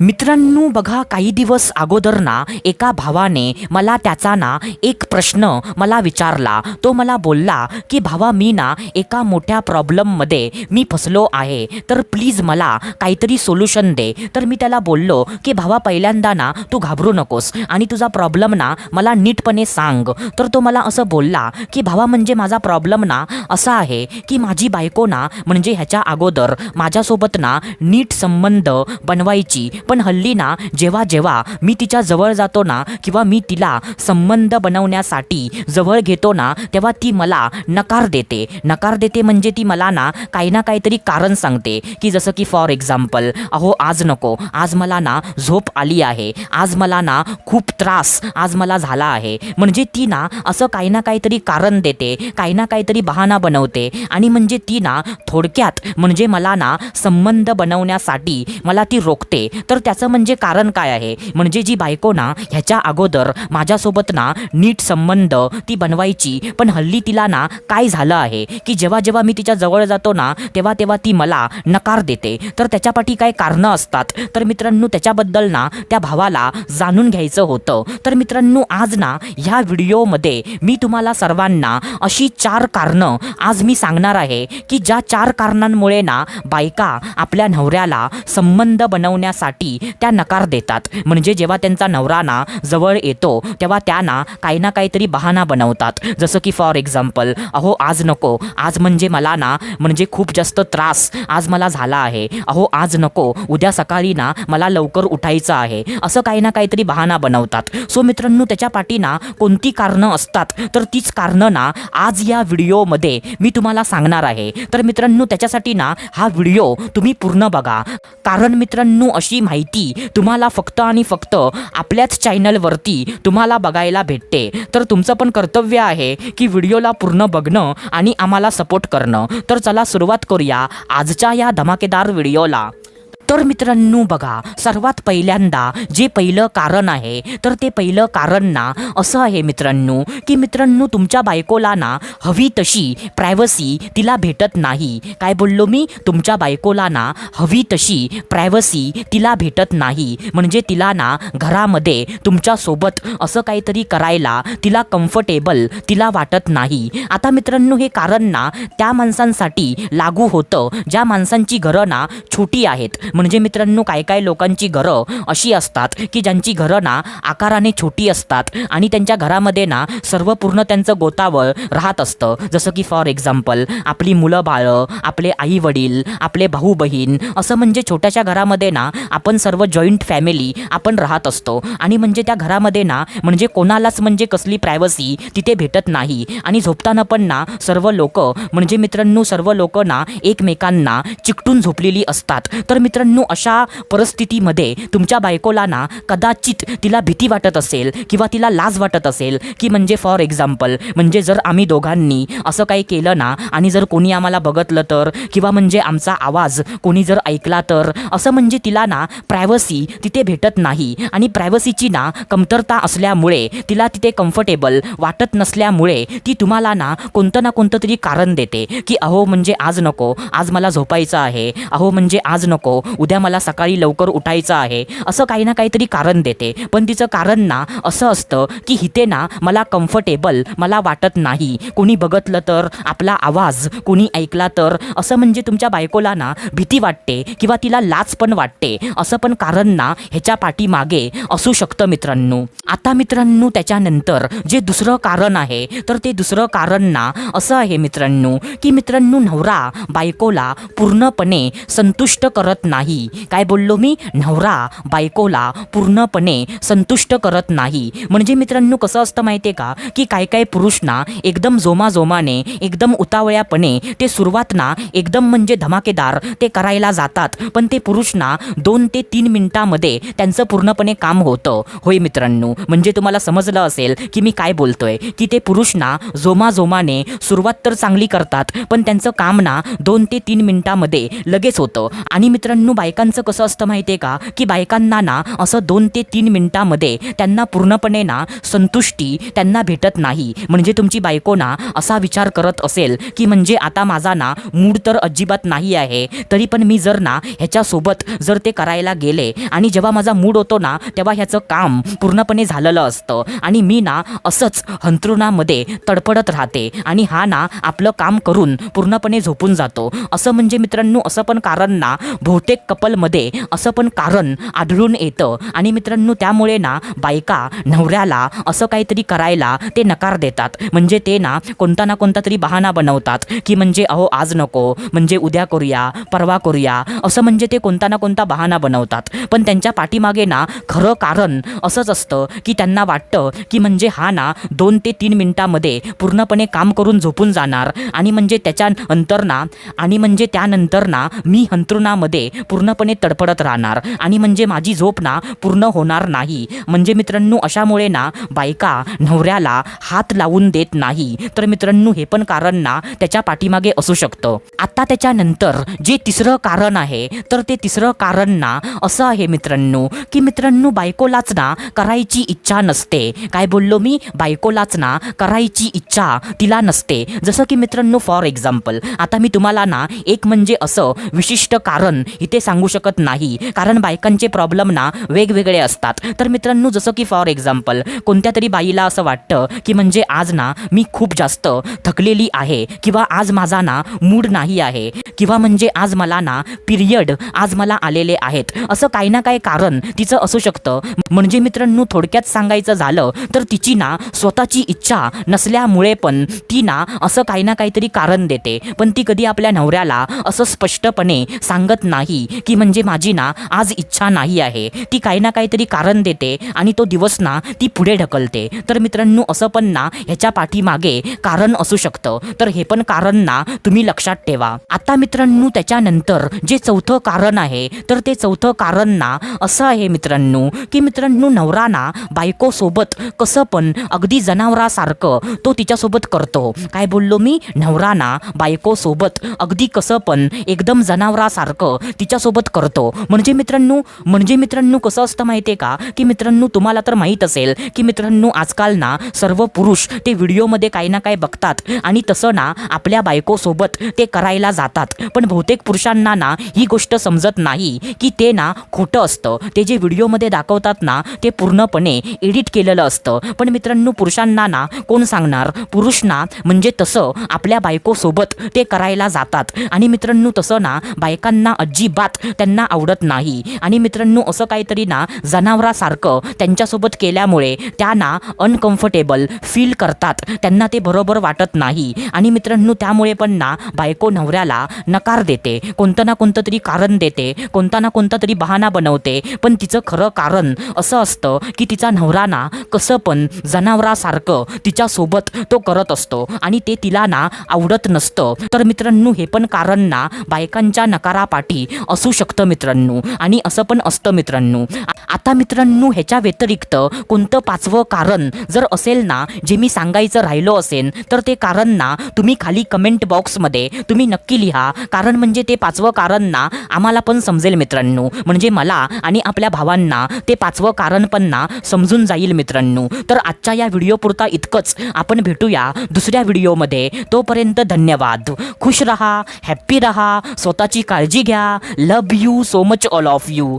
मित्रांनो बघा, काही दिवस अगोदर ना एका भावाने मला त्याचा ना एक प्रश्न मला विचारला. तो मला बोलला की भावा, मी ना एका मोठ्या प्रॉब्लेममध्ये मी फसलो आहे, तर प्लीज मला काहीतरी सोल्युशन दे. तर मी त्याला बोललो की भावा, पहिल्यांदा ना तू घाबरू नकोस आणि तुझा प्रॉब्लेम ना मला नीटपणे सांग. तर तो मला असं बोलला की भावा, म्हणजे माझा प्रॉब्लेम ना असा आहे की माझी बायको ना म्हणजे ह्याच्या अगोदर माझ्यासोबत ना नीट संबंध बनवायची, पण हल्ली ना जेव्हा जेव्हा मी तिच्या जवळ जातो ना किंवा मी तिला संबंध बनवण्यासाठी जवळ घेतो ना, तेव्हा ती मला नकार देते म्हणजे ती मला ना काहीतरी कारण सांगते की जसं की फॉर एक्झाम्पल, अहो आज नको, आज मला ना झोप आली आहे, आज मला ना खूप त्रास आज मला झाला आहे. म्हणजे ती ना असं काहीतरी कारण देते, काहीतरी बहाणा बनवते आणि म्हणजे ती ना थोडक्यात म्हणजे मला ना संबंध बनवण्यासाठी मला ती रोखते. तर त्याचं म्हणजे कारण काय आहे, म्हणजे जी बायको ना ह्याच्या अगोदर माझ्यासोबत ना नीट संबंध ती बनवायची, पण हल्ली तिला ना काय झालं आहे की जेव्हा जेव्हा मी तिच्या जवळ जातो ना तेव्हा तेव्हा ती मला नकार देते. तर त्याच्यापाठी काय कारणं असतात, तर मित्रांनो त्याच्याबद्दल ना त्या भावाला जाणून घ्यायचं होतं. तर मित्रांनो आज ना ह्या व्हिडिओमध्ये मी तुम्हाला सर्वांना अशी 4 कारणं आज मी सांगणार आहे की ज्या 4 कारणांमुळे ना बायका आपल्या नवऱ्याला संबंध बनवण्यासाठी त्या नकार देतात. म्हणजे जेव्हा त्यांचा नवरा ना जवळ येतो तेव्हा त्या ना काहीतरी बहाणा बनवतात. जसं की फॉर एक्झाम्पल, अहो आज नको, आज म्हणजे मला ना म्हणजे खूप जास्त त्रास आज मला झाला आहे, अहो आज नको, उद्या सकाळी ना मला लवकर उठायचं आहे, असं काहीतरी बहाणा बनवतात. सो मित्रांनो त्याच्या पाठी ना कोणती कारणं असतात, तर तीच कारणं ना आज या व्हिडिओमध्ये मी तुम्हाला सांगणार आहे. तर मित्रांनो त्याच्यासाठी ना हा व्हिडिओ तुम्ही पूर्ण बघा, कारण मित्रांनो अशी माहिती तुम्हाला फक्त आणि फक्त आपल्याच चॅनलवरती तुम्हाला बघायला भेटते. तर तुमचं पण कर्तव्य आहे की व्हिडिओला पूर्ण बघणं आणि आम्हाला सपोर्ट करणं. तर चला सुरुवात करूया आजच्या या धमाकेदार व्हिडिओला. तर मित्रांनो बघा, सर्वात पहिल्यांदा जे पहिलं कारण आहे, तर ते पहिलं कारण ना असं आहे मित्रांनो की मित्रांनो तुमच्या बायकोला ना हवी तशी प्रायव्हसी तिला भेटत नाही. काय बोललो मी, तुमच्या बायकोला ना हवी तशी प्रायव्हसी तिला भेटत नाही. म्हणजे तिला ना घरामध्ये तुमच्यासोबत असं काहीतरी करायला तिला कम्फर्टेबल तिला वाटत नाही. आता मित्रांनो हे कारण ना त्या माणसांसाठी लागू होतं ज्या माणसांची घरं ना छोटी आहेत. म्हणजे मित्रांनो काय लोकांची घरं अशी असतात की ज्यांची घरं ना आकाराने छोटी असतात आणि त्यांच्या घरामध्ये ना सर्व पूर्ण त्यांचं गोतावळ राहत असतं. जसं की फॉर एक्झाम्पल, आपली मुलं बाळं, आपले आई वडील, आपले भाऊ बहीण, असं म्हणजे छोट्याशा घरामध्ये ना आपण सर्व जॉईंट फॅमिली आपण राहत असतो. आणि म्हणजे त्या घरामध्ये ना म्हणजे कोणालाच म्हणजे कसली प्रायव्हसी तिथे भेटत नाही. आणि झोपताना पण ना सर्व लोक म्हणजे मित्रांनो सर्व लोक ना एकमेकांना चिकटून झोपलेली असतात. तर मित्रांनो अशा परिस्थितीमध्ये तुमच्या बायकोला ना कदाचित तिला भीती वाटत असेल किंवा तिला लाज वाटत असेल की म्हणजे फॉर एक्झाम्पल, म्हणजे जर आम्ही दोघांनी असं काही केलं ना आणि जर कोणी आम्हाला बघितलं तर, किंवा म्हणजे आमचा आवाज कोणी जर ऐकला तर, असं म्हणजे तिला ना प्रायव्हसी तिथे भेटत नाही. आणि प्रायव्हसीची ना कमतरता असल्यामुळे तिला तिथे कम्फर्टेबल वाटत नसल्यामुळे ती तुम्हाला ना कोणतं तरी कारण देते की अहो म्हणजे आज नको, आज मला झोपायचं आहे, अहो म्हणजे आज नको, उद्या मला सकाळी लवकर उठायचं आहे, असं काहीतरी कारण देते. पण तिचं कारण ना असं असतं की इथे ना मला कम्फर्टेबल मला वाटत नाही, कोणी बघितलं तर, आपला आवाज कोणी ऐकला तर, असं म्हणजे तुमच्या बायकोला ना भीती वाटते किंवा तिला लाज पण वाटते. असं पण कारण ना ह्याच्या पाठीमागे असू शकतं मित्रांनो. आता मित्रांनो त्याच्यानंतर जे दुसरं कारण आहे, तर ते दुसरं कारण ना असं आहे मित्रांनो की मित्रांनो नवरा बायकोला पूर्णपणे संतुष्ट करत नाही. काय बोललो मी, नवरा बायकोला पूर्णपणे संतुष्ट करत नाही. म्हणजे मित्रांनो कसं असतं माहिती आहे का की काय पुरुष ना एकदम जोमाने एकदम उतावळ्यापणे ते सुरुवात ना एकदम म्हणजे धमाकेदार ते करायला जातात, पण ते पुरुष ना 2 ते 3 मिनिटांमध्ये त्यांचं पूर्णपणे काम होतं. होय मित्रांनो, म्हणजे तुम्हाला समजलं असेल की मी काय बोलतोय की ते पुरुष ना जोमाने सुरुवात तर चांगली करतात, पण त्यांचं काम ना 2 ते 3 मिनिटांमध्ये लगेच होतं. आणि मित्रांनो बायकांचं कसं असतं माहिती आहे का, की बायकांना ना असं 2 ते 3 मिनिटामध्ये त्यांना पूर्णपणे ना संतुष्टी त्यांना भेटत नाही. म्हणजे तुमची बायको ना असा विचार करत असेल की म्हणजे आता माझा ना मूड तर अजिबात नाही आहे, तरी पण मी जर ना ह्याच्यासोबत जर ते करायला गेले आणि जेव्हा माझा मूड होतो ना तेव्हा ह्याचं काम पूर्णपणे झालेलं असतं आणि मी ना असंच अंथरुणामध्ये तडफडत राहते आणि हा ना आपलं काम करून पूर्णपणे झोपून जातो. असं म्हणजे मित्रांनो असं पण कारण ना बहुतेक कपलमध्ये असं पण कारण आढळून येतं आणि मित्रांनो त्यामुळे ना बायका नवऱ्याला असं काहीतरी करायला ते नकार देतात. म्हणजे ते ना कोणता ना कोणता तरी बहाणा बनवतात की म्हणजे अहो आज नको, म्हणजे उद्या करूया, परवा करूया, असं म्हणजे ते कोणता ना कोणता बहाणा बनवतात. पण त्यांच्या पाठीमागे ना खरं कारण असंच असतं की त्यांना वाटतं की म्हणजे हा ना 2 ते 3 मिनिटामध्ये पूर्णपणे काम करून झोपून जाणार आणि म्हणजे त्यानंतर ना मी अंथरुणामध्ये पूर्णपणे तडफडत राहणार आणि म्हणजे माझी झोप ना पूर्ण होणार नाही. म्हणजे मित्रांनो अशामुळे ना बायका नवऱ्याला हात लावून देत नाही. तर मित्रांनो हे पण कारण ना त्याच्या पाठीमागे असू शकतं. आता त्याच्यानंतर जे तिसरं कारण आहे तर ते तिसरं कारण ना असं आहे मित्रांनो की मित्रांनो बायकोलाच ना करायची इच्छा नसते. काय बोललो मी? बायकोलाच ना करायची इच्छा तिला नसते. जसं की मित्रांनो फॉर एक्झाम्पल आता मी तुम्हाला ना एक म्हणजे असं विशिष्ट कारण इथे सांगू शकत नाही, कारण बायकांचे प्रॉब्लेम ना वेगवेगळे असतात. तर मित्रांनो जसं की फॉर एक्झाम्पल कोणत्या तरी बाईला असं वाटतं की म्हणजे आज ना मी खूप जास्त थकलेली आहे किंवा आज माझा ना मूड नाही आहे किंवा म्हणजे आज मला ना पिरियड आज मला आलेले आहेत, असं काही ना काही कारण तिचं असू शकतं. म्हणजे मित्रांनो थोडक्यात सांगायचं झालं तर तिची ना स्वतःची इच्छा नसल्यामुळे पण ती ना असं काही ना काहीतरी कारण देते. पण ती कधी आपल्या नवऱ्याला असं स्पष्टपणे सांगत नाही की म्हणजे माझी ना आज इच्छा नाही आहे. ती काही ना काहीतरी कारण देते आणि तो दिवस ना ती पुढे ढकलते. तर मित्रांनो असं पण ना ह्याच्या पाठीमागे कारण असू शकतं. तर हे पण कारण ना तुम्ही लक्षात ठेवा. आता मित्रांनो त्याच्यानंतर जे चौथं कारण आहे तर ते चौथं कारण ना असं आहे मित्रांनो की मित्रांनो नवरा ना बायकोसोबत कसं पण अगदी जनावरासारखं तो तिच्यासोबत करतो. काय बोललो मी? नवरा ना बायकोसोबत अगदी कसं पण एकदम जनावरासारखं तिच्यासोबत करतो. म्हणजे मित्रांनो कसं असतं माहिती आहे का की मित्रांनो तुम्हाला तर माहीत असेल की मित्रांनो आजकाल ना सर्व पुरुष ते व्हिडिओमध्ये काही ना काही बघतात आणि तसं ना आपल्या बायकोसोबत ते करायला जातात. पण बहुतेक पुरुषांना ना ही गोष्ट समजत नाही की ते ना खोटं असतं. ते जे व्हिडिओमध्ये दाखवतात ना ते पूर्णपणे एडिट केलेलं असतं. पण मित्रांनो पुरुषांना ना कोण सांगणार? पुरुष ना म्हणजे तसं आपल्या बायकोसोबत ते करायला जातात आणि मित्रांनो तसं ना बायकांना अजिबात त्यांना आवडत नाही. आणि मित्रांनो असं काहीतरी ना जनावरासारखं त्यांच्यासोबत केल्यामुळे त्या ना अनकम्फर्टेबल फील करतात. त्यांना ते बरोबर वाटत नाही आणि मित्रांनो त्यामुळे पण ना बायको नवऱ्याला नकार देते, कोणतं ना कोणतं तरी कारण देते, कोणता ना कोणता तरी बहाणा बनवते. पण तिचं खरं कारण असं असतं की तिचा नवरा ना कसं पण जनावरासारखं तिच्यासोबत तो करत असतो आणि ते तिला ना आवडत नसतं. तर मित्रांनो हे पण कारण ना बायकांच्या नकारापाठी असू शकतं मित्रांनो. आणि असं पण असतं मित्रांनो. आता मित्रांनो ह्याच्या व्यतिरिक्त कोणतं पाचवं कारण जर असेल ना जे मी सांगायचं राहिलो असेल तर ते कारण ना तुम्ही खाली कमेंट बॉक्समध्ये तुम्ही नक्की लिहा. कारण म्हणजे ते पाचवं कारण ना आम्हाला पण समजेल मित्रांनो. म्हणजे मला आणि आपल्या भावांना ते पाचवं कारण पण ना समजून जाईल मित्रांनो. तर आजच्या या व्हिडिओपुरता इतकंच. आपण भेटूया दुसऱ्या व्हिडिओमध्ये. तोपर्यंत धन्यवाद. खुश रहा, हॅप्पी रहा, स्वतःची काळजी घ्या. Love you so much all of you.